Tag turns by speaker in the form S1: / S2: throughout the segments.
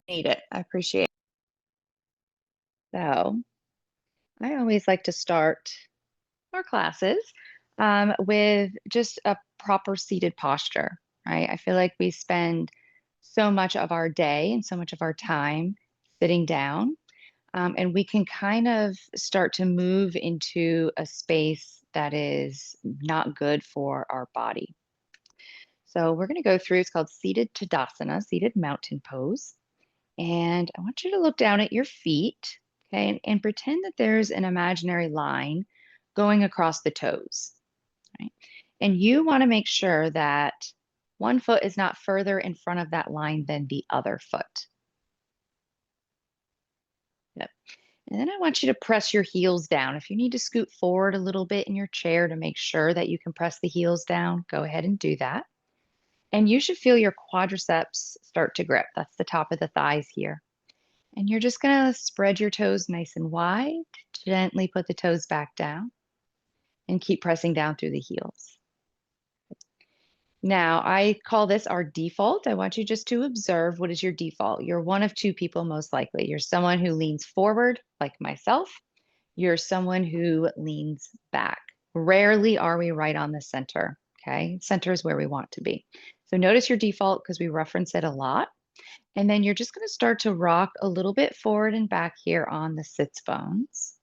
S1: Need it. I appreciate it. So I always like to start our classes with just a proper seated posture, right? I feel like we spend so much of our day and so much of our time sitting down, and we can kind of start to move into a space that is not good for our body. So we're going to go through, it's called seated Tadasana, seated mountain pose. And I want you to look down at your feet, okay, and pretend that there's an imaginary line going across the toes, right? And you want to make sure that one foot is not further in front of that line than the other foot. Yep. And then I want you to press your heels down. If you need to scoot forward a little bit in your chair to make sure that you can press the heels down, go ahead and do that. And you should feel your quadriceps start to grip. That's the top of the thighs here. And you're just going to spread your toes nice and wide, gently put the toes back down, and keep pressing down through the heels. Now, I call this our default. I want you just to observe what is your default. You're one of two people, most likely. You're someone who leans forward, like myself. You're someone who leans back. Rarely are we right on the center. Okay. Center is where we want to be. So notice your default because we reference it a lot. And then you're just going to start to rock a little bit forward and back here on the sits bones.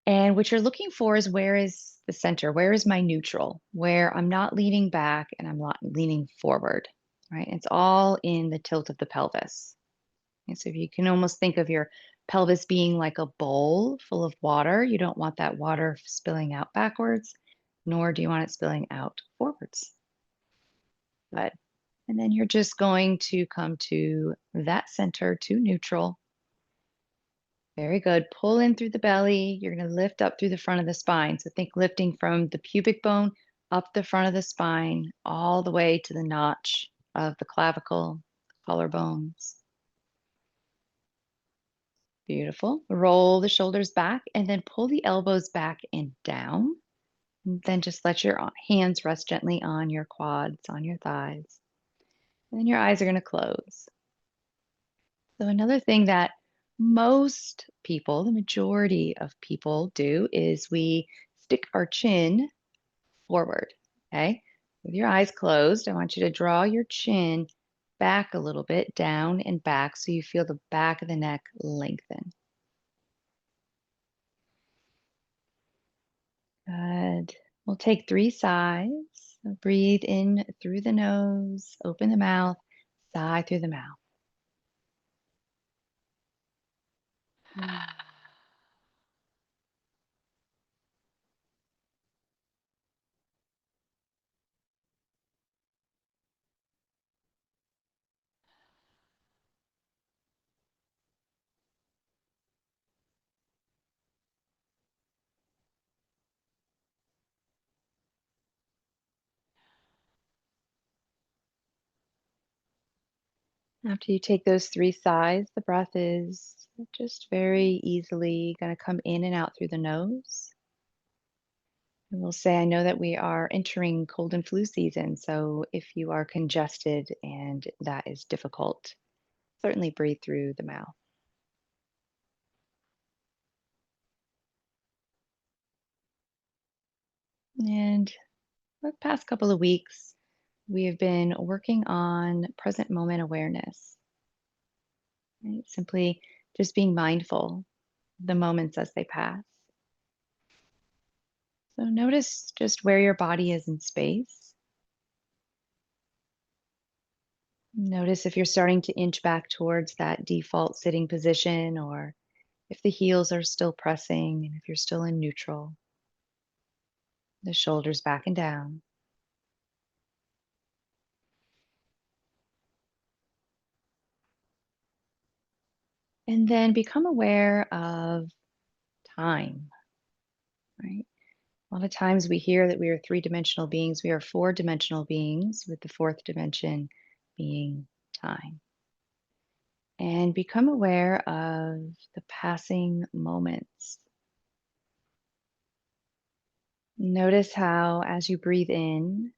S1: And what you're looking for is, where is the center? Where is my neutral? Where I'm not leaning back and I'm not leaning forward, right? It's all in the tilt of the pelvis. And so if you can almost think of your pelvis being like a bowl full of water, you don't want that water spilling out backwards, nor do you want it spilling out forwards. Good. And then you're just going to come to that center, to neutral. Very good. Pull in through the belly. You're going to lift up through the front of the spine. So think lifting from the pubic bone up the front of the spine, all the way to the notch of the clavicle, collarbones. Beautiful. Roll the shoulders back and then pull the elbows back and down. And then just let your hands rest gently on your quads, on your thighs. And then your eyes are going to close. So another thing that most people, the majority of people do, is we stick our chin forward, okay? With your eyes closed, I want you to draw your chin back a little bit, down and back, so you feel the back of the neck lengthen. Good. We'll take 3 sighs. So breathe in through the nose, open the mouth, sigh through the mouth. After you take those 3 sighs, the breath is just very easily going to come in and out through the nose. And we'll say, I know that we are entering cold and flu season, so if you are congested and that is difficult, certainly breathe through the mouth. And the past couple of weeks, we have been working on present moment awareness, right? Simply just being mindful of the moments as they pass. So notice just where your body is in space. Notice if you're starting to inch back towards that default sitting position, or if the heels are still pressing and if you're still in neutral. The shoulders back and down. And then become aware of time, right? A lot of times we hear that we are 3-dimensional beings. We are 4-dimensional beings, with the 4th dimension being time. And become aware of the passing moments. Notice how, as you breathe in,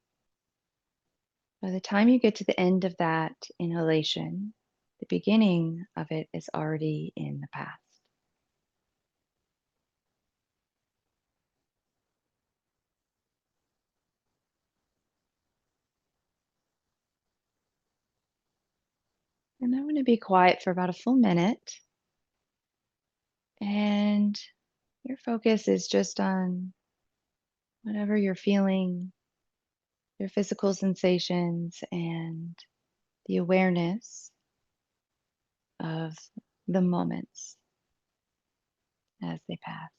S1: By the time you get to the end of that inhalation, the beginning of it is already in the past. And I'm going to be quiet for about a full minute. And your focus is just on whatever you're feeling, your physical sensations, and the awareness of the moments as they pass.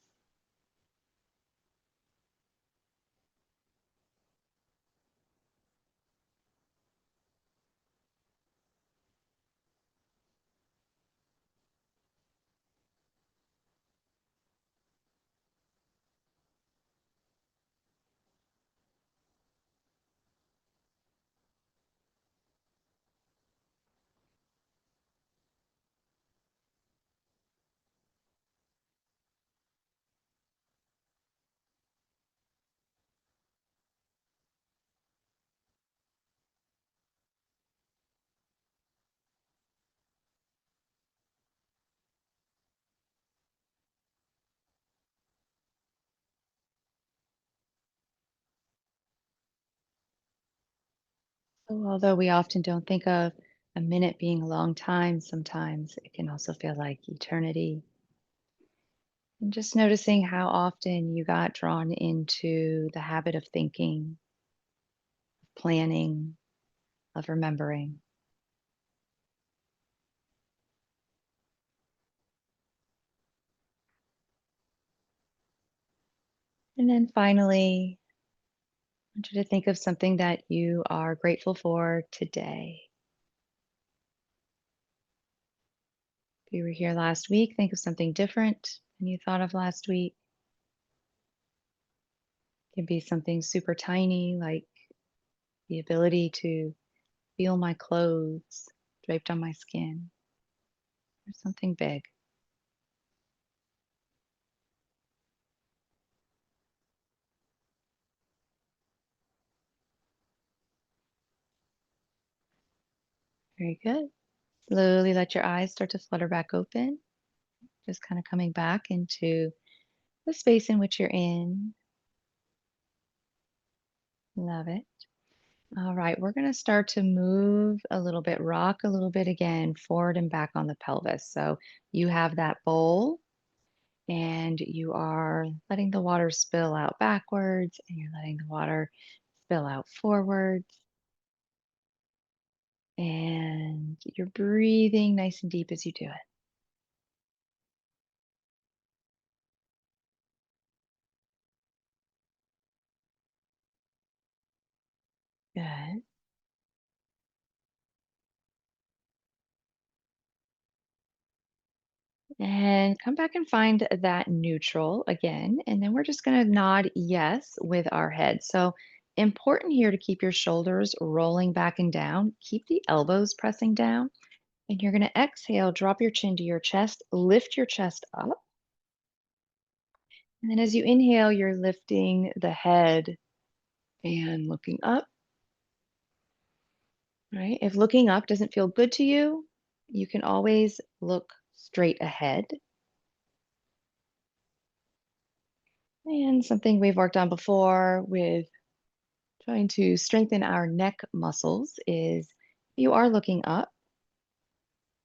S1: So, although we often don't think of a minute being a long time, sometimes it can also feel like eternity. And just noticing how often you got drawn into the habit of thinking, planning, of remembering. And then finally, I want you to think of something that you are grateful for today. If you were here last week, think of something different than you thought of last week. It can be something super tiny, like the ability to feel my clothes draped on my skin, or something big. Very good. Slowly let your eyes start to flutter back open, just kind of coming back into the space in which you're in. Love it. All right, we're going to start to move a little bit, rock a little bit again, forward and back on the pelvis. So you have that bowl and you are letting the water spill out backwards and you're letting the water spill out forwards. And you're breathing nice and deep as you do it. Good. And come back and find that neutral again. And then we're just going to nod yes with our head. So, important here to keep your shoulders rolling back and down. Keep the elbows pressing down. And you're going to exhale, drop your chin to your chest, lift your chest up. And then as you inhale, you're lifting the head and looking up, right? If looking up doesn't feel good to you, you can always look straight ahead. And something we've worked on before with trying to strengthen our neck muscles is you are looking up.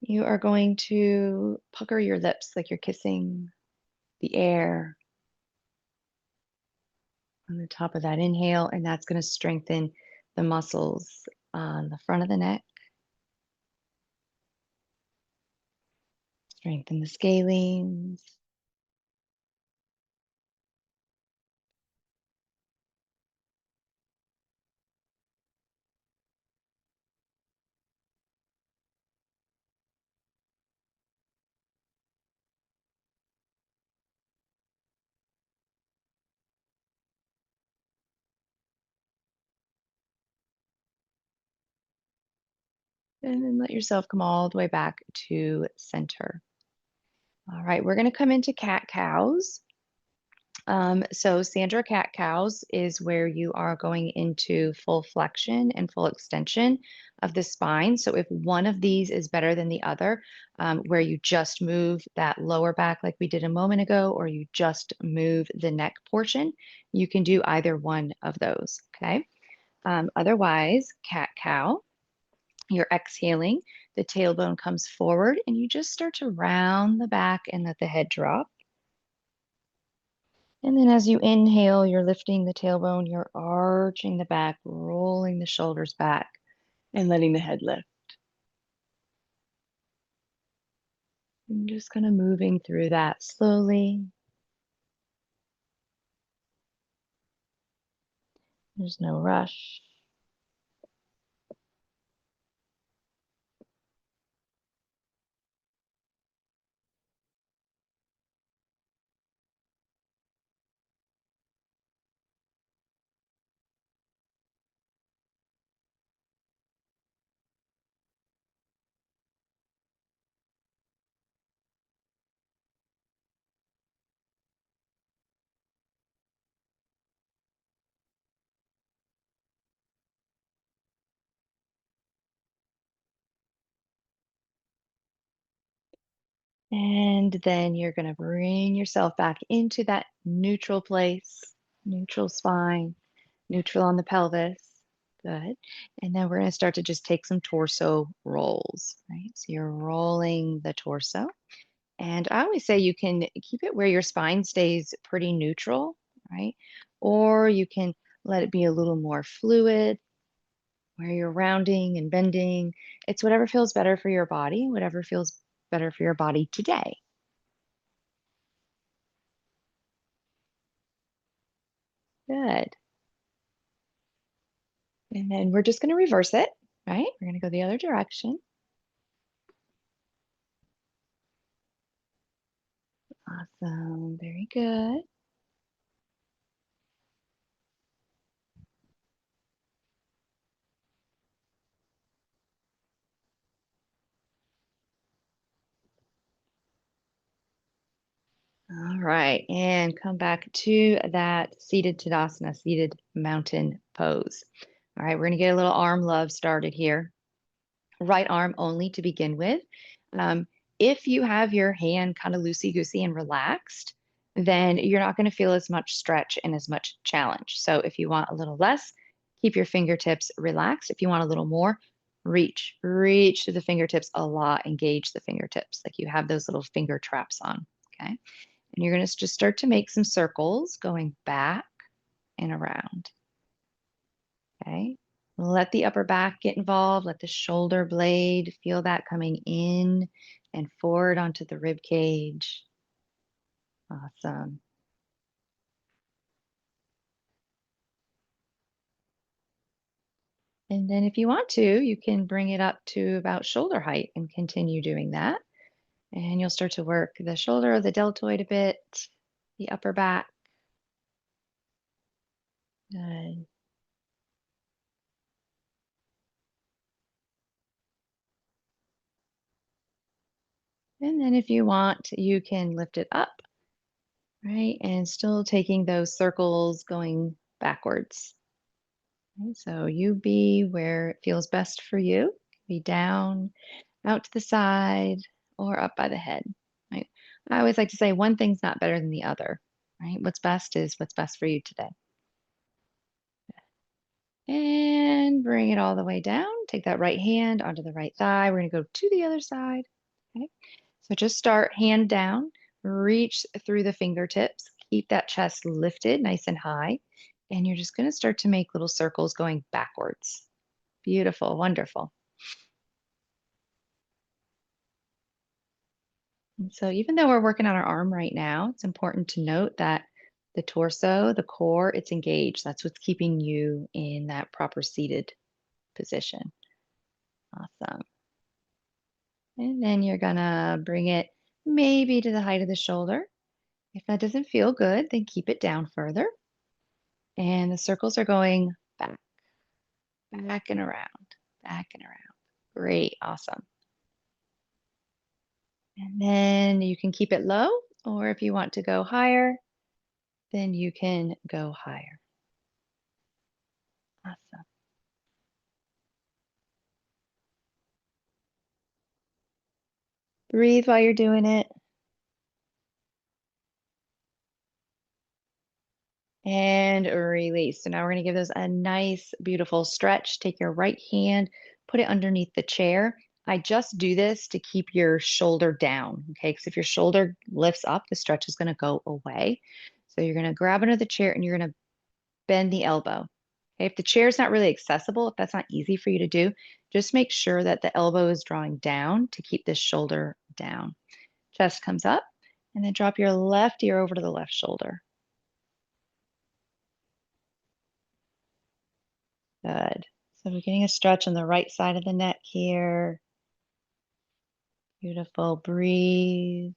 S1: You are going to pucker your lips like you're kissing the air on the top of that inhale, and that's going to strengthen the muscles on the front of the neck, strengthen the scalenes. And then let yourself come all the way back to center. All right, we're going to come into cat cows. So Sandra cat cows is where you are going into full flexion and full extension of the spine. So if one of these is better than the other, where you just move that lower back like we did a moment ago, or you just move the neck portion, you can do either one of those. Okay. Otherwise, cat cow, you're exhaling, the tailbone comes forward, and you just start to round the back and let the head drop. And then as you inhale, you're lifting the tailbone, you're arching the back, rolling the shoulders back, and letting the head lift. And just kind of moving through that slowly. There's no rush. And then you're going to bring yourself back into that neutral place, neutral spine, neutral on the pelvis. Good. And then we're going to start to just take some torso rolls, right? So you're rolling the torso. And I always say you can keep it where your spine stays pretty neutral, right? Or you can let it be a little more fluid, where you're rounding and bending. It's whatever feels better for your body, whatever feels better for your body today. Good. And then we're just going to reverse it, right? We're going to go the other direction. Awesome. Very good. All right. And come back to that seated Tadasana, seated mountain pose. All right. We're going to get a little arm love started here. Right arm only to begin with. Um, if you have your hand kind of loosey-goosey and relaxed, then you're not going to feel as much stretch and as much challenge. So if you want a little less, keep your fingertips relaxed. If you want a little more, reach to the fingertips a lot, engage the fingertips like you have those little finger traps on. Okay. And you're going to just start to make some circles going back and around. Okay. Let the upper back get involved. Let the shoulder blade feel that coming in and forward onto the rib cage. Awesome. And then if you want to, you can bring it up to about shoulder height and continue doing that. And you'll start to work the shoulder, the deltoid a bit, the upper back. Good. And then if you want, you can lift it up, right? And still taking those circles going backwards. Okay, so you be where it feels best for you. Be down, out to the side, or up by the head. Right? I always like to say one thing's not better than the other. Right? What's best is what's best for you today. And bring it all the way down. Take that right hand onto the right thigh. We're going to go to the other side. Okay. So just start hand down, reach through the fingertips, keep that chest lifted nice and high. And you're just going to start to make little circles going backwards. Beautiful, wonderful. And so even though we're working on our arm right now, it's important to note that the torso, the core, it's engaged. That's what's keeping you in that proper seated position. Awesome. And then you're gonna bring it maybe to the height of the shoulder. If that doesn't feel good, then keep it down further. And the circles are going back, back and around, back and around. Great, awesome. And then you can keep it low, or if you want to go higher, then you can go higher. Awesome. Breathe while you're doing it. And release. So now we're going to give those a nice, beautiful stretch. Take your right hand, put it underneath the chair. I just do this to keep your shoulder down, okay? Because if your shoulder lifts up, the stretch is going to go away. So you're going to grab under the chair and you're going to bend the elbow. Okay? If the chair is not really accessible, if that's not easy for you to do, just make sure that the elbow is drawing down to keep this shoulder down. Chest comes up, and then drop your left ear over to the left shoulder. Good. So we're getting a stretch on the right side of the neck here. Beautiful. Breathe.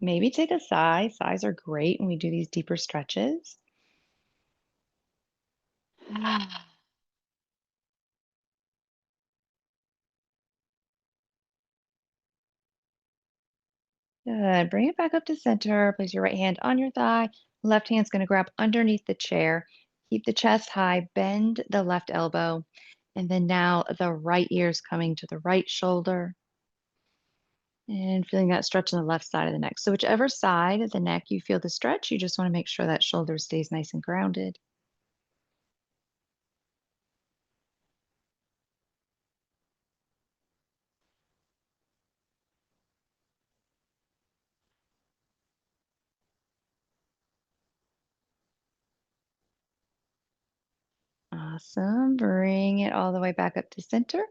S1: Maybe take a sigh. Sighs are great when we do these deeper stretches. Good. Bring it back up to center. Place your right hand on your thigh. Left hand's going to grab underneath the chair. Keep the chest high. Bend the left elbow. And then now the right ear is coming to the right shoulder. And feeling that stretch on the left side of the neck. So whichever side of the neck you feel the stretch, you just want to make sure that shoulder stays nice and grounded. Awesome. Bring it all the way back up to center.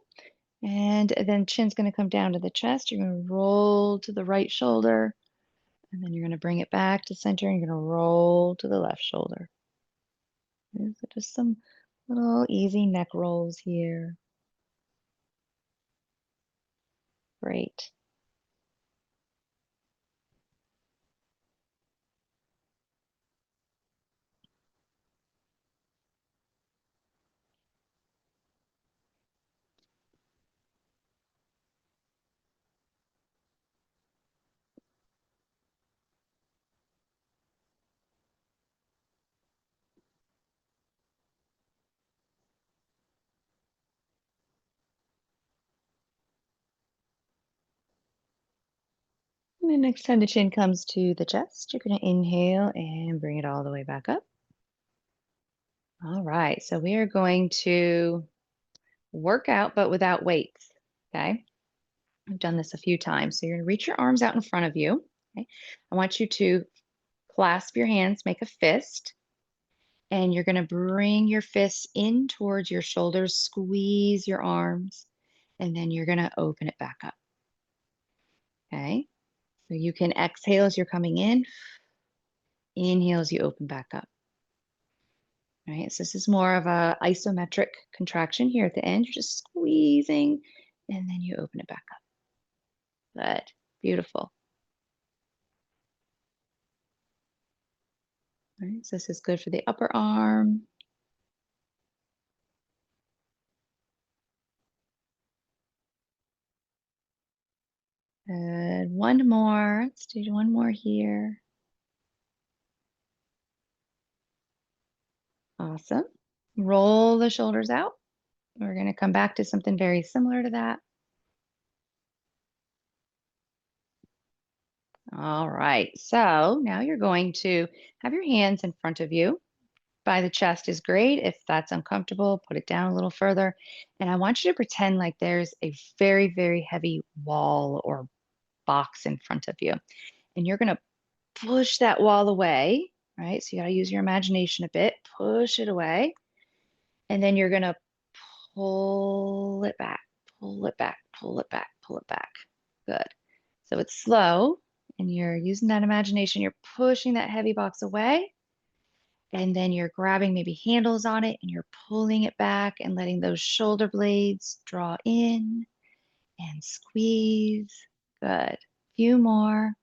S1: And then chin's going to come down to the chest. You're going to roll to the right shoulder. And then you're going to bring it back to center. And you're going to roll to the left shoulder. So just some little easy neck rolls here. Great. And then next time the chin comes to the chest, you're going to inhale and bring it all the way back up. All right. So we are going to work out, but without weights. Okay. I've done this a few times. So you're going to reach your arms out in front of you. Okay. I want you to clasp your hands, make a fist, and you're going to bring your fists in towards your shoulders, squeeze your arms, and then you're going to open it back up. Okay. So you can exhale as you're coming in, inhale as you open back up. All right. So this is more of a isometric contraction here at the end. You're just squeezing, and then you open it back up. Good. Beautiful. All right. So this is good for the upper arm. Good. One more. Let's do one more here. Awesome. Roll the shoulders out. We're going to come back to something very similar to that. All right. So now you're going to have your hands in front of you. By the chest is great. If that's uncomfortable, put it down a little further. And I want you to pretend like there's a very, very heavy wall or box in front of you. And you're going to push that wall away, right? So you got to use your imagination a bit, push it away. And then you're going to pull it back, pull it back, pull it back, pull it back. Good. So it's slow and you're using that imagination. You're pushing that heavy box away. And then you're grabbing maybe handles on it and you're pulling it back and letting those shoulder blades draw in and squeeze. Good. Few more.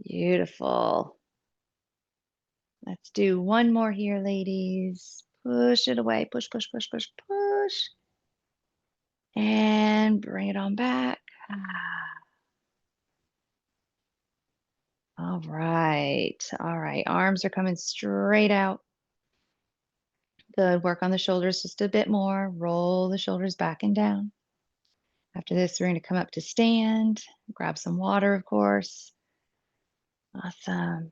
S1: Beautiful. Let's do one more here, ladies. Push it away. Push, push, push, push, push. And bring it on back. right. All right. Arms are coming straight out. Good. Work on the shoulders just a bit more. Roll the shoulders back and down. After this, we're going to come up to stand. Grab some water, of course. Awesome.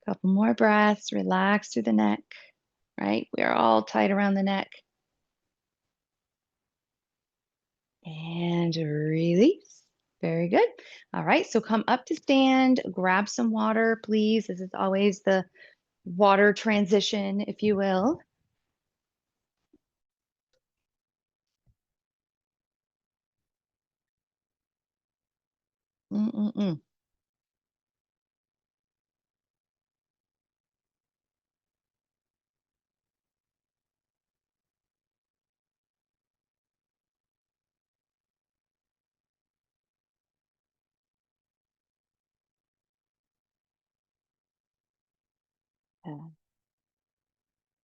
S1: Couple more breaths. Relax through the neck, right? We are all tight around the neck. And release. Very good. All right, so come up to stand. Grab some water, please. This is always the water transition, if you will. Mm-mm-mm.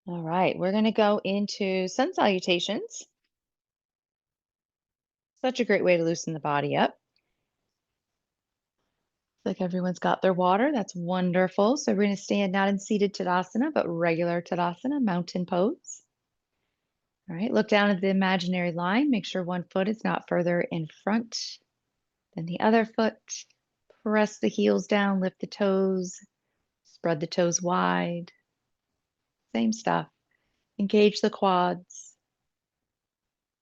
S1: All right, we're going to go into sun salutations. Such a great way to loosen the body up. Like everyone's got their water. That's wonderful. So we're going to stand not in seated Tadasana, but regular Tadasana, mountain pose. All right, look down at the imaginary line. Make sure one foot is not further in front than the other foot. Press the heels down, lift the toes, spread the toes wide. Same stuff. Engage the quads.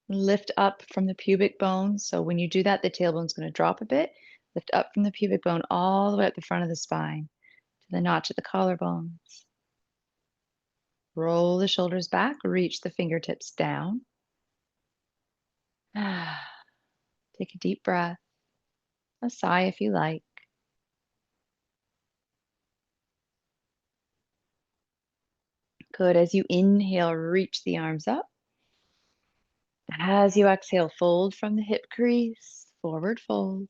S1: Lift up from the pubic bone. So when you do that, the tailbone's going to drop a bit. Lift up from the pubic bone all the way up the front of the spine to the notch of the collarbones. Roll the shoulders back, reach the fingertips down. Take a deep breath. A sigh if you like. Good. As you inhale, reach the arms up. As you exhale, fold from the hip crease, forward fold.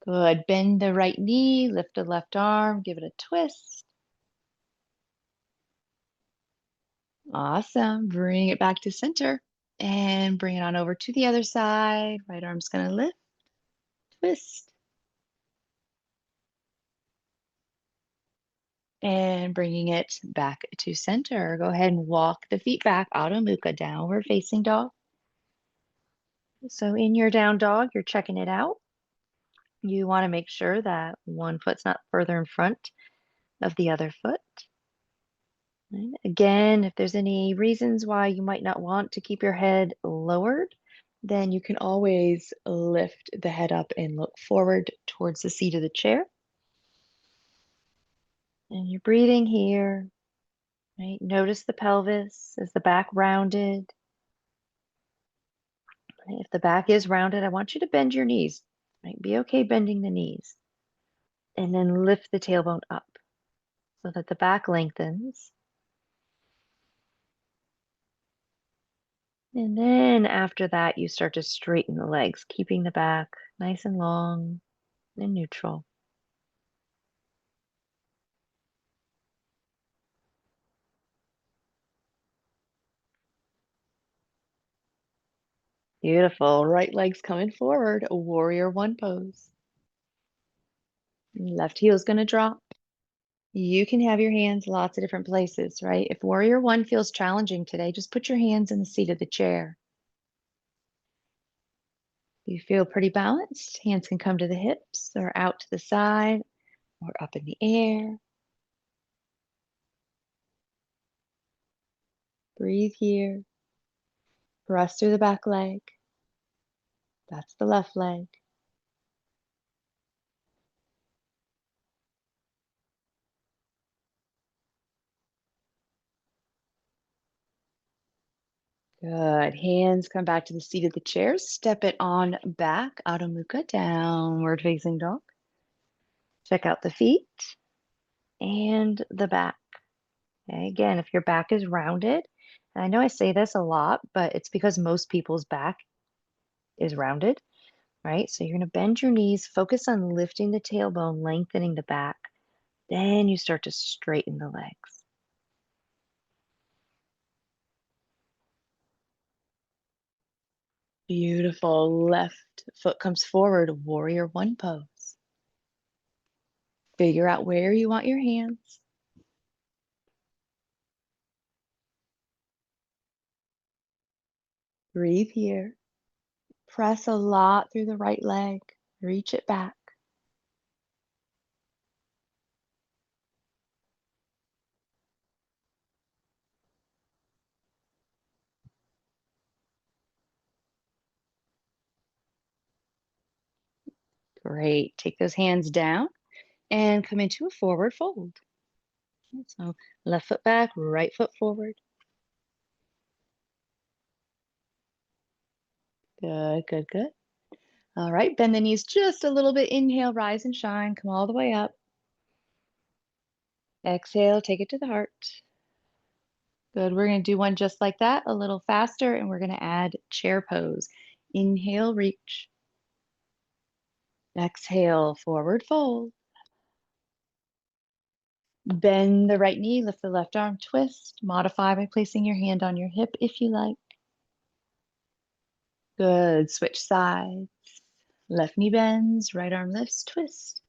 S1: Good. Bend the right knee, lift the left arm, give it a twist. Awesome. Bring it back to center and bring it on over to the other side. Right arm's going to lift, twist, and bringing it back to center. Go ahead and walk the feet back, Adho Mukha, downward facing dog. So in your down dog, you're checking it out. You want to make sure that one foot's not further in front of the other foot. Right? Again, if there's any reasons why you might not want to keep your head lowered, then you can always lift the head up and look forward towards the seat of the chair. And you're breathing here, right? Notice the pelvis. Is the back rounded? If the back is rounded, I want you to bend your knees, right? Be okay bending the knees. And then lift the tailbone up so that the back lengthens. And then after that, you start to straighten the legs, keeping the back nice and long and neutral. Beautiful. Right leg's coming forward, a warrior one pose. Left heel's going to drop. You can have your hands lots of different places, right? If warrior one feels challenging today, just put your hands in the seat of the chair. You feel pretty balanced. Hands can come to the hips or out to the side or up in the air. Breathe here. Press through the back leg. That's the left leg. Good. Hands come back to the seat of the chair. Step it on back. Adho Mukha, downward facing dog. Check out the feet and the back. Okay, again, if your back is rounded, and I know I say this a lot, but it's because most people's back is rounded, right? So you're going to bend your knees, focus on lifting the tailbone, lengthening the back. Then you start to straighten the legs. Beautiful. Left foot comes forward, warrior one pose. Figure out where you want your hands. Breathe here. Press a lot through the right leg. Reach it back. Great. Take those hands down and come into a forward fold. So left foot back, right foot forward. Good, good, good. All right, bend the knees just a little bit. Inhale, rise and shine. Come all the way up. Exhale, take it to the heart. Good. We're going to do one just like that, a little faster, and we're going to add chair pose. Inhale, reach. Exhale, forward fold. Bend the right knee, lift the left arm, twist. Modify by placing your hand on your hip if you like. Good. Switch sides. Left knee bends, right arm lifts, twist.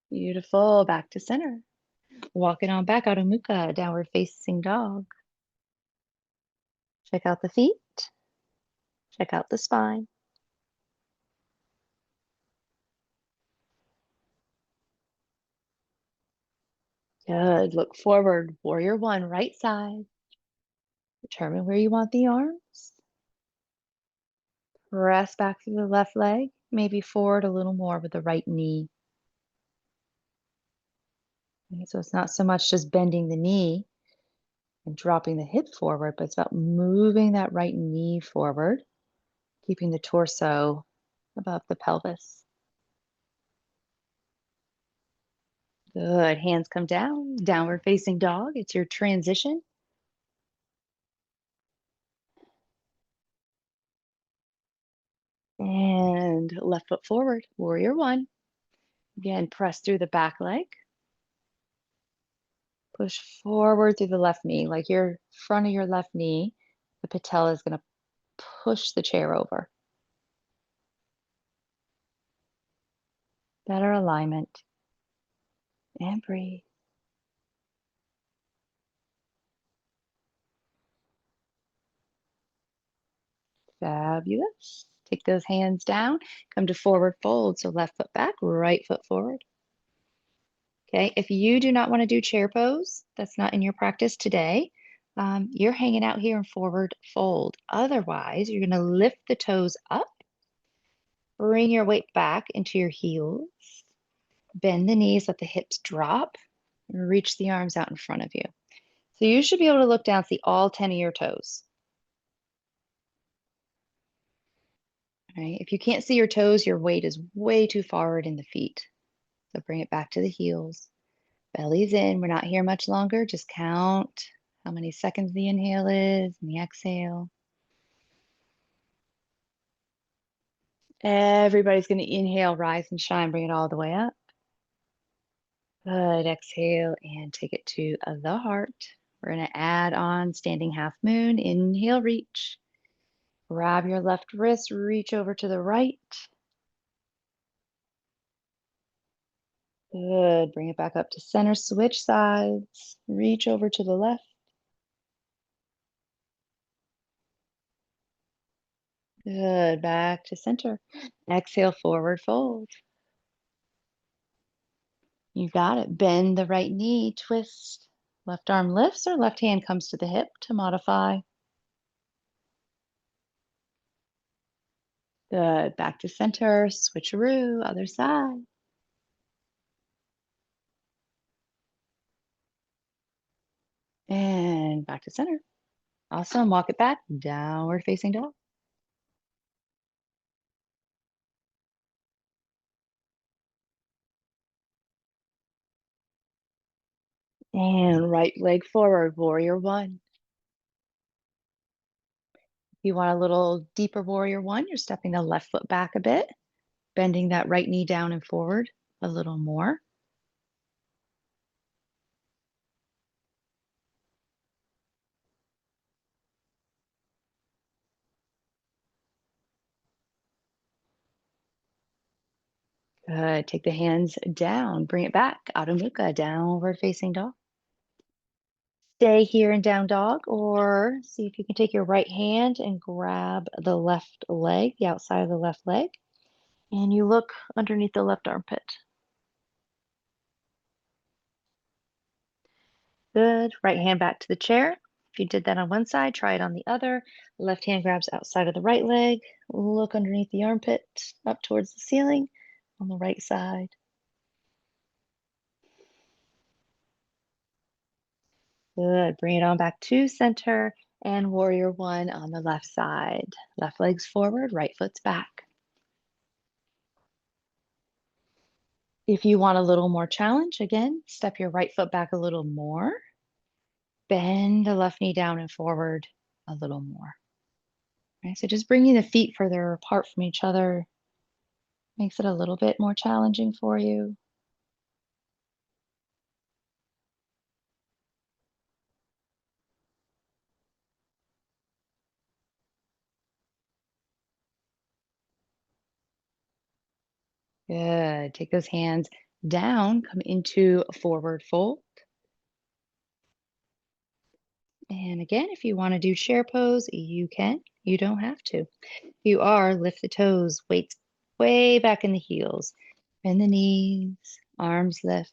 S1: Beautiful. Back to center. Walk it on back, Adho Mukha, downward facing dog. Check out the feet. Check out the spine. Good. Look forward. Warrior one, right side. Determine where you want the arms. Press back through the left leg, maybe forward a little more with the right knee. Okay, so it's not so much just bending the knee and dropping the hip forward, but it's about moving that right knee forward, keeping the torso above the pelvis. Good. Hands come down. Downward facing dog. It's your transition. And left foot forward. Warrior one. Again, press through the back leg. Push forward through the left knee, like your front of your left knee. The patella is going to push the chair over. Better alignment. And breathe. Fabulous. Take those hands down. Come to forward fold. So left foot back, right foot forward. Okay. If you do not want to do chair pose, that's not in your practice today. You're hanging out here in forward fold. Otherwise, you're going to lift the toes up. Bring your weight back into your heels. Bend the knees, let the hips drop. And reach the arms out in front of you. So you should be able to look down, see all 10 of your toes. Right? If you can't see your toes, your weight is way too forward in the feet. So bring it back to the heels. Belly's in. We're not here much longer. Just count how many seconds the inhale is and the exhale. Everybody's going to inhale, rise and shine. Bring it all the way up. Good. Exhale and take it to the heart. We're going to add on standing half moon. Inhale, reach. Grab your left wrist, reach over to the right. Good. Bring it back up to center. Switch sides. Reach over to the left. Good. Back to center. Exhale, forward fold. You got it. Bend the right knee, twist. Left arm lifts or left hand comes to the hip to modify. Good. Back to center. Switcheroo. Other side. And back to center. Awesome. Walk it back. Downward facing dog. And right leg forward. Warrior one. If you want a little deeper warrior one, you're stepping the left foot back a bit, bending that right knee down and forward a little more. Good. Take the hands down. Bring it back. Adho Mukha, downward facing dog. Stay here in down dog, or see if you can take your right hand and grab the left leg, the outside of the left leg, and you look underneath the left armpit. Good. Right hand back to the chair. If you did that on one side, try it on the other. Left hand grabs outside of the right leg. Look underneath the armpit, up towards the ceiling on the right side. Good. Bring it on back to center and warrior one on the left side. Left leg's forward, right foot's back. If you want a little more challenge, again, step your right foot back a little more. Bend the left knee down and forward a little more. Right, so just bringing the feet further apart from each other makes it a little bit more challenging for you. Good. Take those hands down, come into a forward fold. And again, if you want to do chair pose, you can. You don't have to. If you are, lift the toes, weights way back in the heels. Bend the knees, arms lift.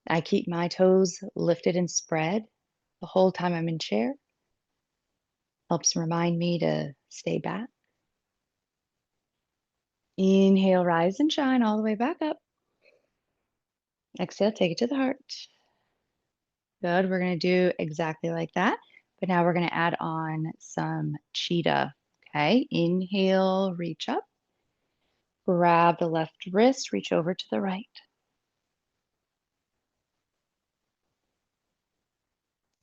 S1: I keep my toes lifted and spread the whole time I'm in chair. Helps remind me to stay back. Inhale, rise and shine all the way back up. Exhale, take it to the heart. Good. We're going to do exactly like that. But now we're going to add on some cheetah. Okay. Inhale, reach up. Grab the left wrist, reach over to the right.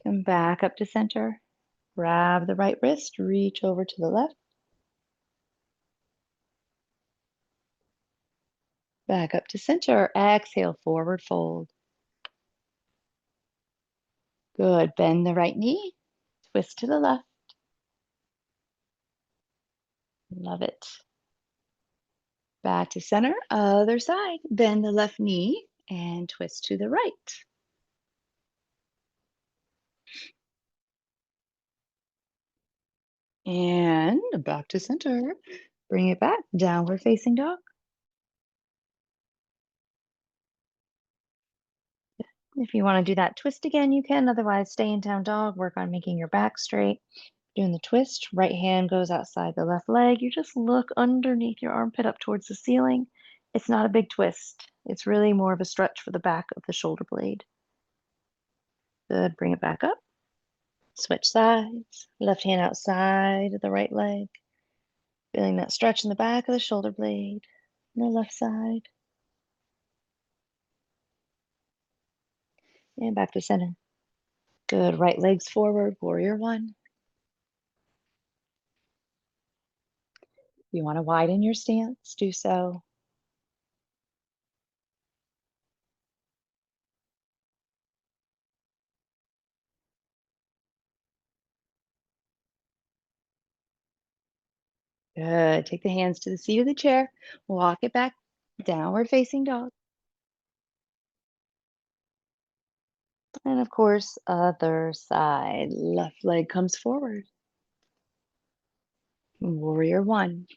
S1: Come back up to center. Grab the right wrist, reach over to the left. Back up to center. Exhale, forward fold. Good. Bend the right knee. Twist to the left. Love it. Back to center. Other side. Bend the left knee and twist to the right. And back to center. Bring it back. Downward facing dog. If you want to do that twist again, you can. Otherwise, stay in down dog. Work on making your back straight. Doing the twist, right hand goes outside the left leg. You just look underneath your armpit up towards the ceiling. It's not a big twist. It's really more of a stretch for the back of the shoulder blade. Good, bring it back up. Switch sides. Left hand outside of the right leg. Feeling that stretch in the back of the shoulder blade. On the left side. And back to center. Good, right leg's forward, warrior one. You want to widen your stance, do so. Good. Take the hands to the seat of the chair. Walk it back. Downward facing dog. And of course, other side. Left leg comes forward. Warrior one.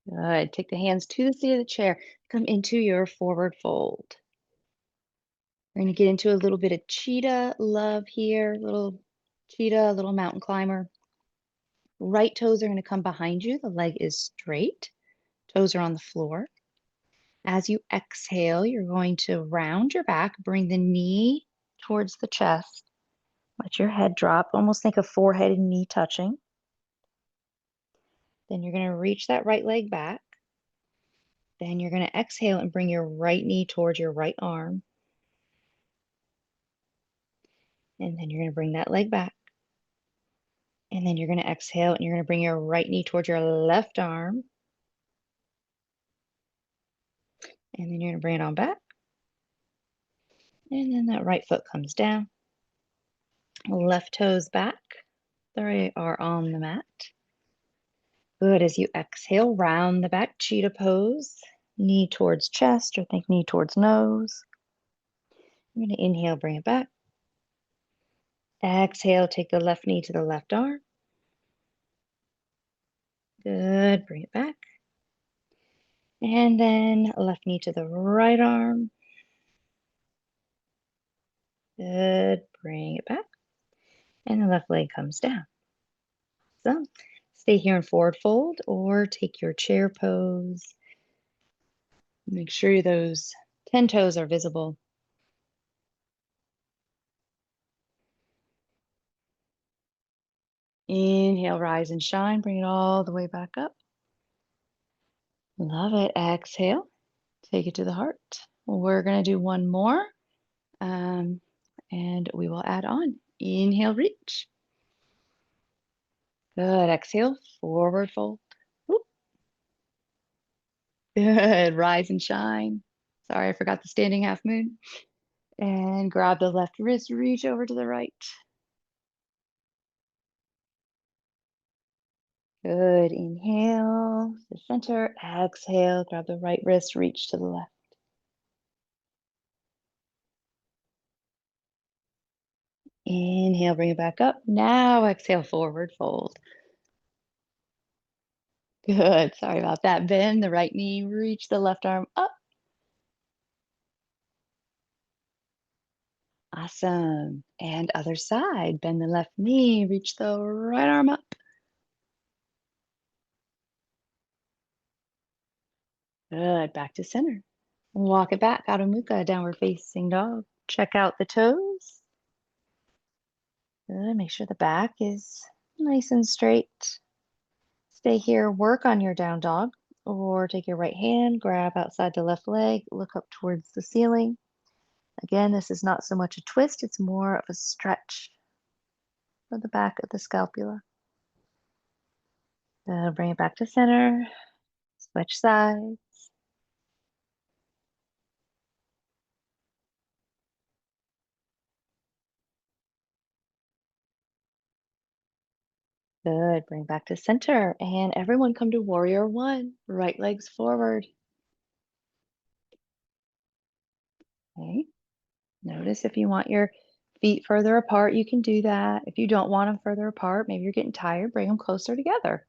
S1: Good. Take the hands to the seat of the chair. Come into your forward fold. We're going to get into a little bit of cheetah love here. Little cheetah, little mountain climber. Right toes are going to come behind you. The leg is straight. Toes are on the floor. As you exhale, you're going to round your back, bring the knee towards the chest. Let your head drop. Almost think of forehead and knee touching. Then you're going to reach that right leg back. Then you're going to exhale and bring your right knee towards your right arm. And then you're going to bring that leg back. And then you're going to exhale and you're going to bring your right knee towards your left arm. And then you're going to bring it on back. And then that right foot comes down. Left toes back. They are on the mat. Good. As you exhale, round the back, cheetah pose. Knee towards chest, or think knee towards nose. I'm going to inhale, bring it back. Exhale, take the left knee to the left arm. Good. Bring it back. And then left knee to the right arm. Good. Bring it back. And the left leg comes down. So stay here in forward fold or take your chair pose. Make sure those 10 toes are visible. Inhale, rise and shine. Bring it all the way back up. Love it. Exhale. Take it to the heart. We're going to do one more. And we will add on. Inhale, reach. Good. Exhale, forward fold. Whoop. Good. Rise and shine. Sorry, I forgot the standing half moon. And grab the left wrist, reach over to the right. Good. Inhale to center. Exhale, grab the right wrist, reach to the left. Inhale, bring it back up. Now exhale, forward fold. Good. Sorry about that. Bend the right knee, reach the left arm up. Awesome. And other side. Bend the left knee, reach the right arm up. Good. Back to center. Walk it back. Adho Mukha, downward facing dog. Check out the toes. Good. Make sure the back is nice and straight. Stay here. Work on your down dog. Or take your right hand, grab outside the left leg, look up towards the ceiling. Again, this is not so much a twist, it's more of a stretch for the back of the scapula. Bring it back to center, switch sides. Good, bring back to center. And everyone come to warrior one, right legs forward. Okay, notice if you want your feet further apart, you can do that. If you don't want them further apart, maybe you're getting tired, bring them closer together.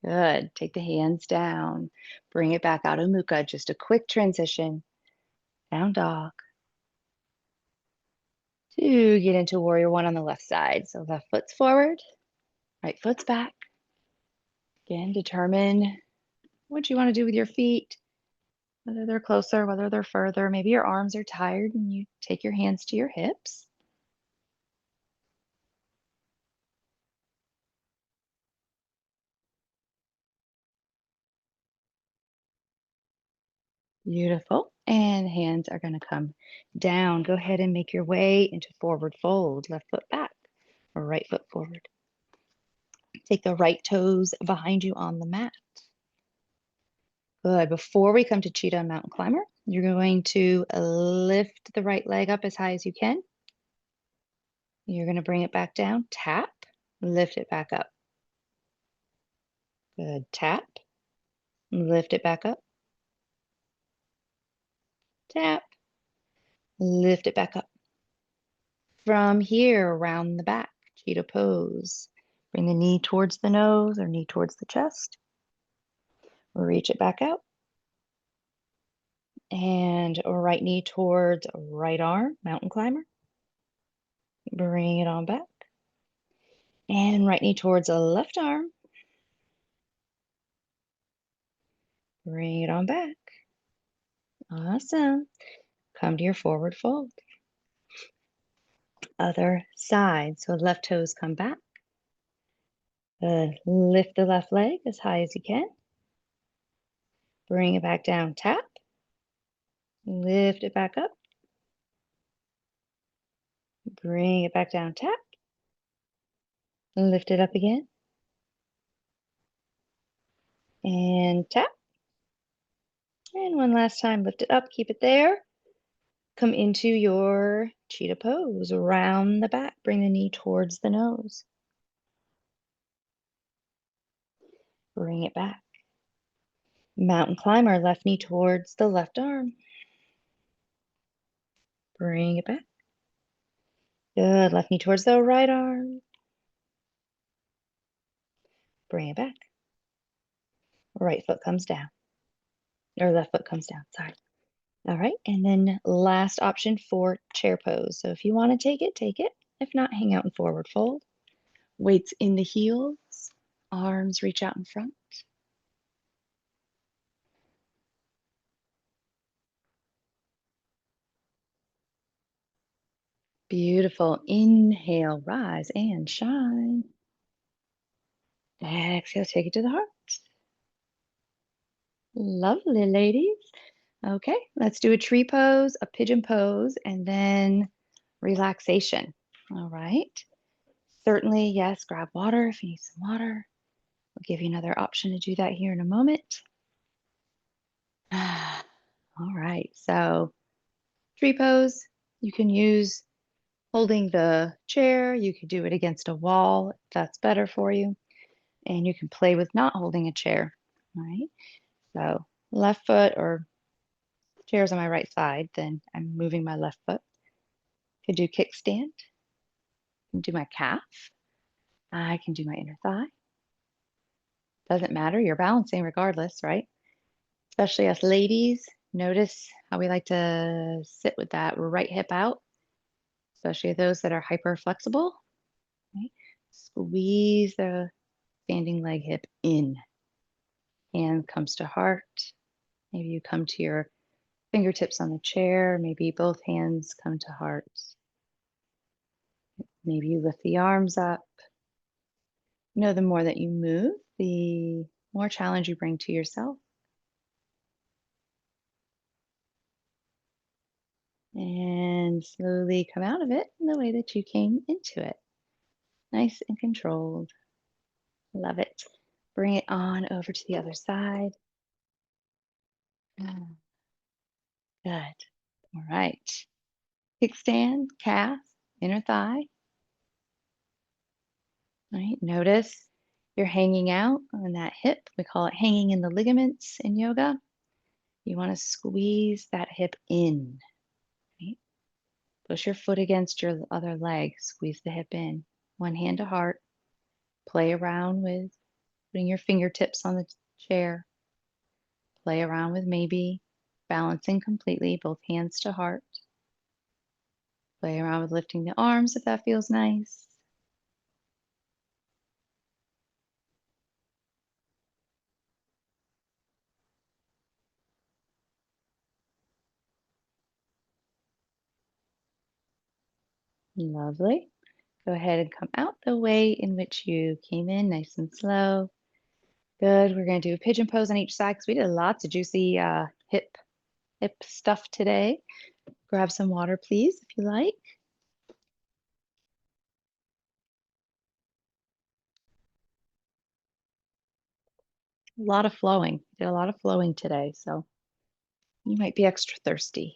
S1: Good. Take the hands down. Bring it back out of Mukha. Just a quick transition. Down dog. To get into warrior one on the left side. So left foot's forward, right foot's back. Again, determine what you want to do with your feet, whether they're closer, whether they're further. Maybe your arms are tired and you take your hands to your hips. Beautiful. And hands are going to come down. Go ahead and make your way into forward fold. Left foot back or right foot forward. Take the right toes behind you on the mat. Good. Before we come to cheetah and mountain climber, you're going to lift the right leg up as high as you can. You're going to bring it back down, tap, lift it back up. Good. Tap, lift it back up. Tap, lift it back up. From here, around the back, cheetah pose. Bring the knee towards the nose or knee towards the chest. Reach it back out. And right knee towards right arm, mountain climber. Bring it on back. And right knee towards a left arm. Bring it on back. Awesome. Come to your forward fold. Other side. So left toes come back. Good. Lift the left leg as high as you can. Bring it back down. Tap. Lift it back up. Bring it back down. Tap. Lift it up again. And tap. And one last time, lift it up, keep it there. Come into your cheetah pose. Round the back, bring the knee towards the nose. Bring it back. Mountain climber, left knee towards the left arm. Bring it back. Good, left knee towards the right arm. Bring it back. Right foot comes down, or left foot comes down, sorry. All right, and then last option for chair pose. So if you want to take it, take it. If not, hang out in forward fold. Weights in the heels, arms reach out in front. Beautiful. Inhale, rise and shine. Exhale, take it to the heart. Lovely, ladies. Okay, let's do a tree pose, a pigeon pose, and then relaxation. All right. Certainly, yes, grab water if you need some water. I'll give you another option to do that here in a moment. All right, so tree pose, you can use holding the chair. You could do it against a wall if that's better for you. And you can play with not holding a chair. All right, so left foot, or chair's on my right side, then I'm moving my left foot. Could do kickstand, can do my calf. I can do my inner thigh. Doesn't matter, you're balancing regardless, right? Especially us ladies, notice how we like to sit with that right hip out, especially those that are hyper flexible. Right? Squeeze the standing leg hip in. Hand comes to heart. Maybe you come to your fingertips on the chair. Maybe both hands come to heart. Maybe you lift the arms up. You know, the more that you move, the more challenge you bring to yourself. And slowly come out of it in the way that you came into it. Nice and controlled. Love it. Bring it on over to the other side. Good. All right. Kickstand, calf, inner thigh. All right. Notice you're hanging out on that hip. We call it hanging in the ligaments in yoga. You want to squeeze that hip in. Right? Push your foot against your other leg. Squeeze the hip in. One hand to heart. Play around with putting your fingertips on the chair. Play around with maybe balancing completely, both hands to heart. Play around with lifting the arms if that feels nice. Lovely. Go ahead and come out the way in which you came in, nice and slow. Good. We're going to do a pigeon pose on each side because we did lots of juicy hip stuff today. Grab some water, please, if you like. A lot of flowing. Did a lot of flowing today, so you might be extra thirsty.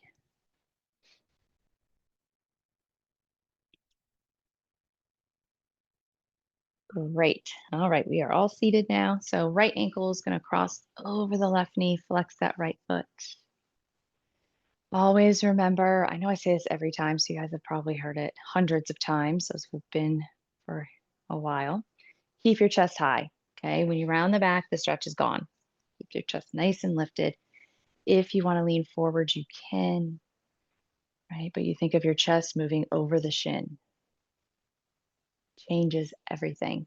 S1: Great. All right, we are all seated now. So right ankle is going to cross over the left knee, flex that right foot. Always remember, I know I say this every time, so you guys have probably heard it hundreds of times, those who've been for a while. Keep your chest high, okay? When you round the back, the stretch is gone. Keep your chest nice and lifted. If you want to lean forward, you can, right? But you think of your chest moving over the shin. Changes everything.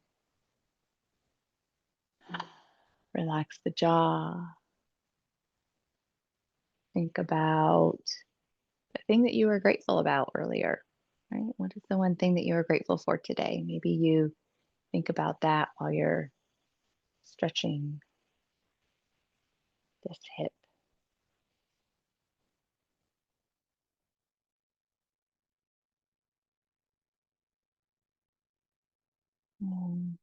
S1: Relax the jaw. Think about the thing that you were grateful about earlier, right? What is the one thing that you were grateful for today? Maybe you think about that while you're stretching this hip. Mm,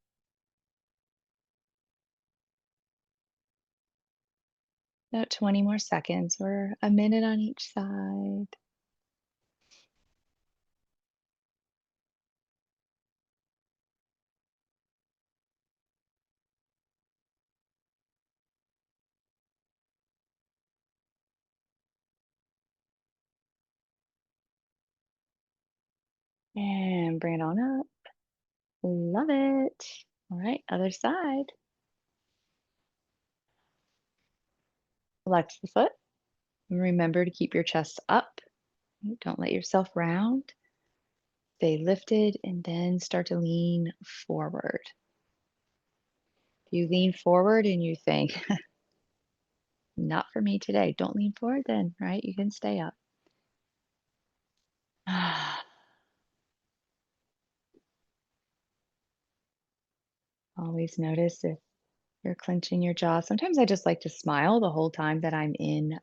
S1: About 20 more seconds. We're a minute on each side. And bring it on up. Love it. All right, other side. Flex the foot. And remember to keep your chest up. Don't let yourself round. Stay lifted and then start to lean forward. If you lean forward and you think, not for me today, don't lean forward then, right? You can stay up. Always notice if you're clenching your jaw. Sometimes I just like to smile the whole time that I'm in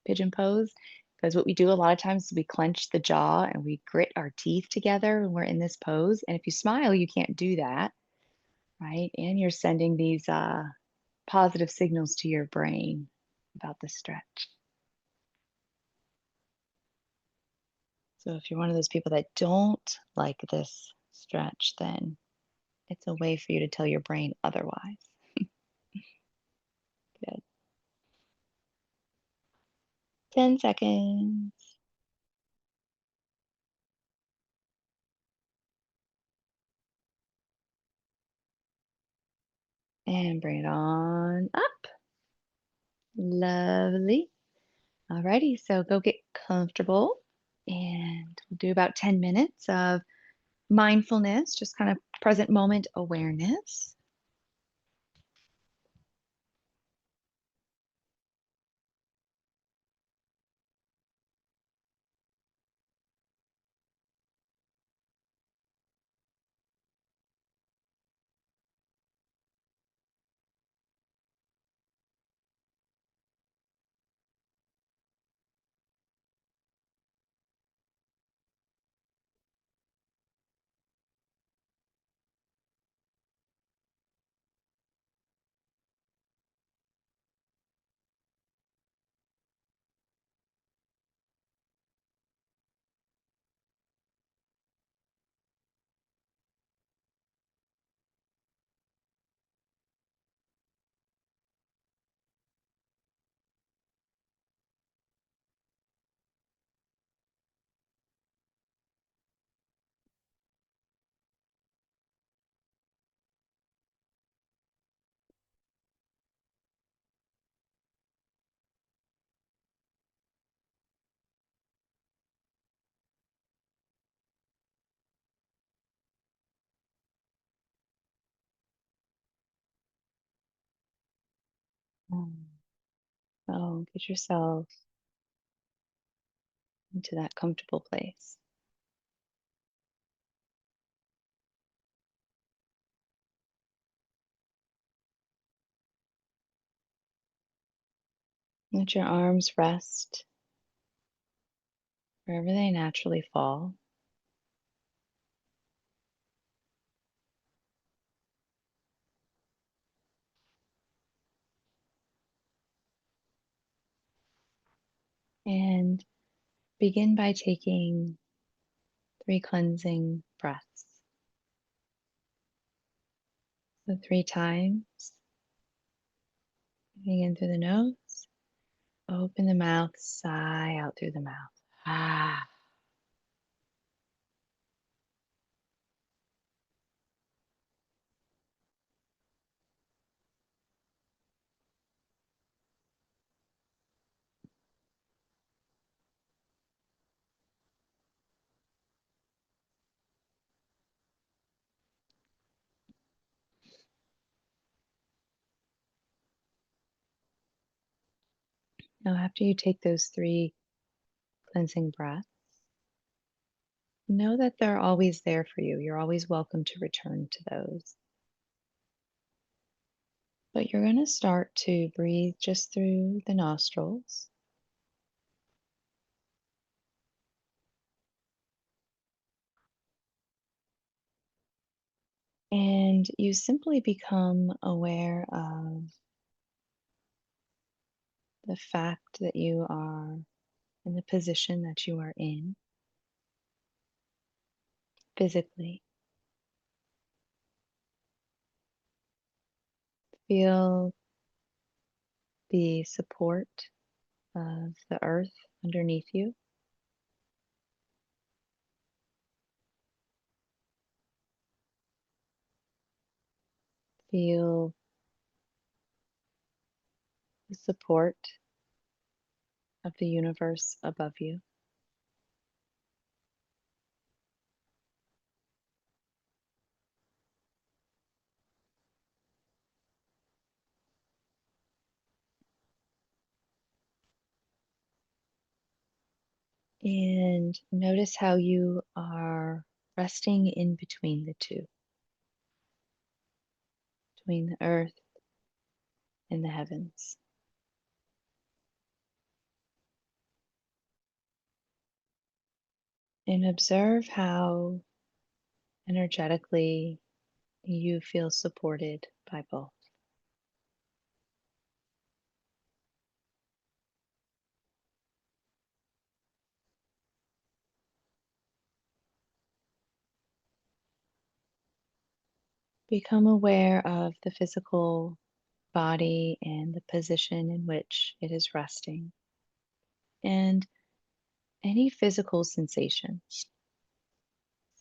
S1: pigeon pose. Because what we do a lot of times is we clench the jaw and we grit our teeth together when we're in this pose. And if you smile, you can't do that, right? And you're sending these positive signals to your brain about the stretch. So if you're one of those people that don't like this stretch, then it's a way for you to tell your brain otherwise. Good. 10 seconds. And bring it on up. Lovely. Alrighty, so go get comfortable and we'll do about 10 minutes of mindfulness, just kind of present moment awareness. So get yourself into that comfortable place. Let your arms rest wherever they naturally fall. And begin by taking 3 cleansing breaths. So 3 times, breathing in through the nose, open the mouth, sigh out through the mouth. Ah. Now, after you take those 3 cleansing breaths, know that they're always there for you. You're always welcome to return to those. But you're going to start to breathe just through the nostrils. And you simply become aware of the fact that you are in the position that you are in physically. Feel the support of the earth underneath you. Feel the support of the universe above you. And notice how you are resting in between the two, between the earth and the heavens. And observe how energetically you feel supported by both. Become aware of the physical body and the position in which it is resting, and any physical sensations.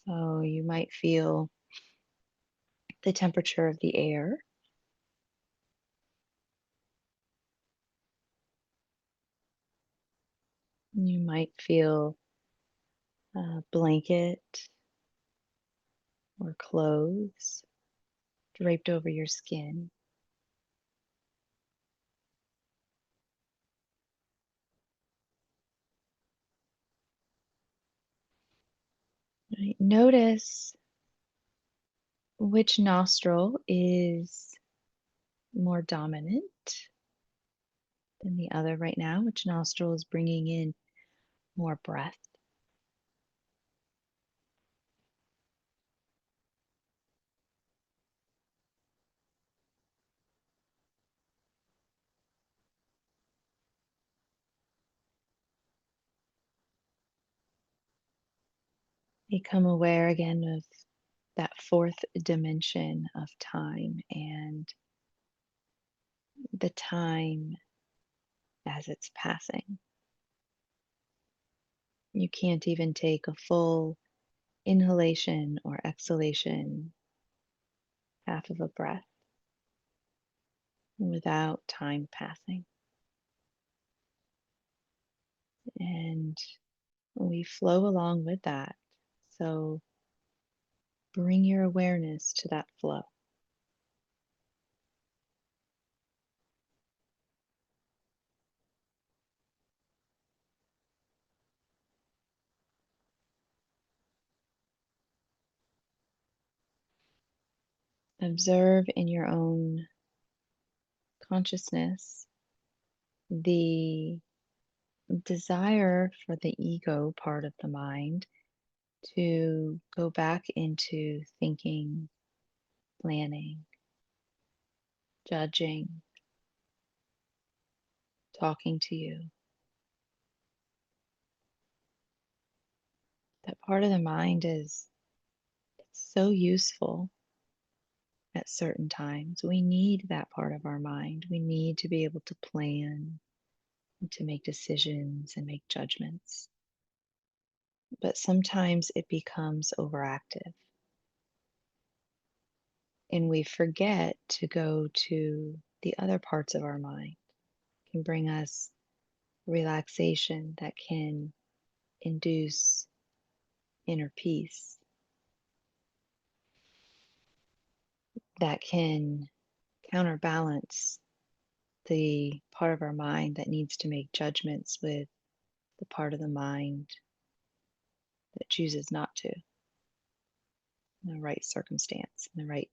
S1: So you might feel the temperature of the air. You might feel a blanket or clothes draped over your skin. Right? Notice which nostril is more dominant than the other right now, which nostril is bringing in more breath. Become aware again of that fourth dimension of time and the time as it's passing. You can't even take a full inhalation or exhalation, half of a breath, without time passing. And we flow along with that. So bring your awareness to that flow. Observe in your own consciousness the desire for the ego part of the mind to go back into thinking, planning, judging, talking to you. That part of the mind is so useful at certain times. We need that part of our mind. We need to be able to plan, and to make decisions and make judgments. But sometimes it becomes overactive and we forget to go to the other parts of our mind. It can bring us relaxation that can induce inner peace, that can counterbalance the part of our mind that needs to make judgments with the part of the mind that chooses not to in the right circumstance, in the right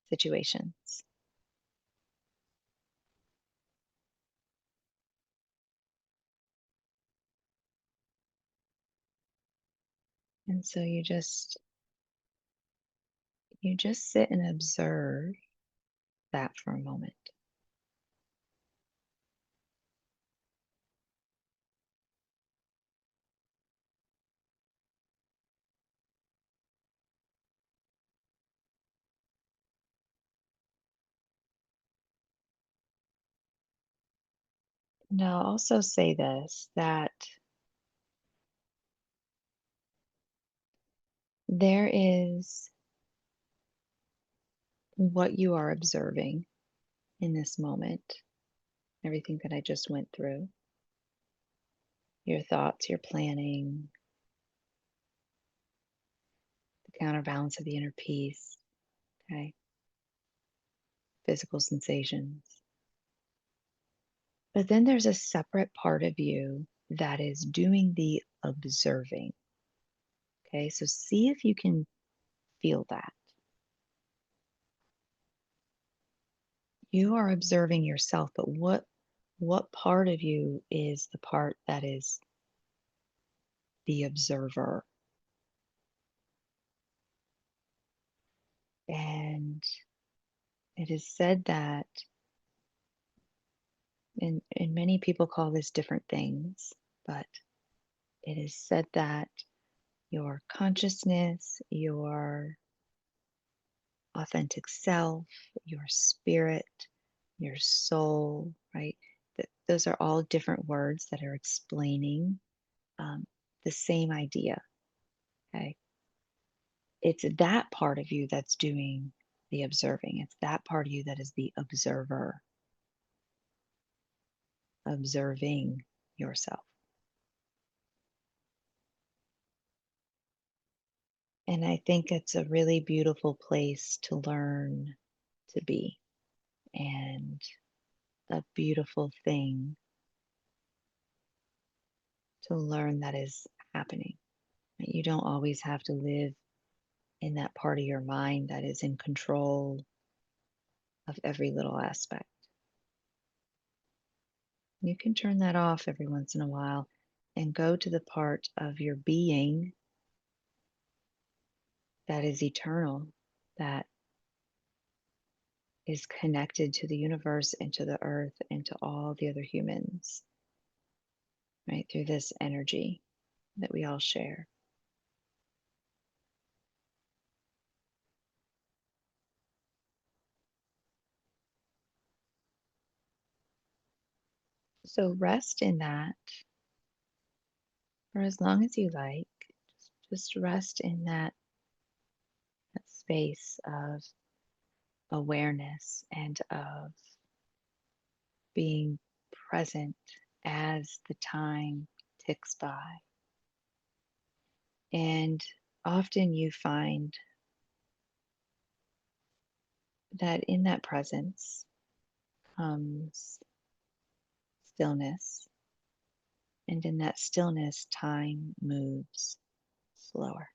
S1: situations. And so you just you just sit and observe that for a moment. Now, I'll also say this that there is what you are observing in this moment, everything that I just went through, your thoughts, your planning, the counterbalance of the inner peace, okay, physical sensations. But then there's a separate part of you that is doing the observing. Okay, so see if you can feel that. You are observing yourself, but what part of you is the part that is the observer? And it is said that, and many people call this different things, but it is said that your consciousness, your authentic self, your spirit, your soul, right? Those are all different words that are explaining um, the same idea. Okay. It's that part of you that's doing the observing. It's that part of you that is the observer, observing yourself. And I think it's a really beautiful place to learn to be, and a beautiful thing to learn that is happening. You don't always have to live in that part of your mind that is in control of every little aspect. You can turn that off every once in a while and go to the part of your being that is eternal, that is connected to the universe and to the earth and to all the other humans, right? Through this energy that we all share. So rest in that for as long as you like. Just rest in that space of awareness and of being present as the time ticks by. And often you find that in that presence comes stillness. And in that stillness, time moves slower.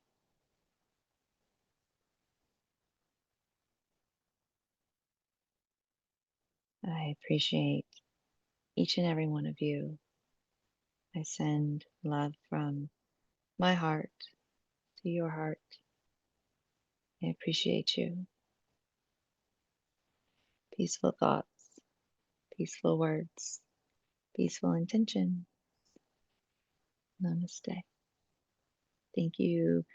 S1: I appreciate each and every one of you. I send love from my heart to your heart. I appreciate you. Peaceful thoughts, peaceful words, peaceful intention. Namaste. Thank you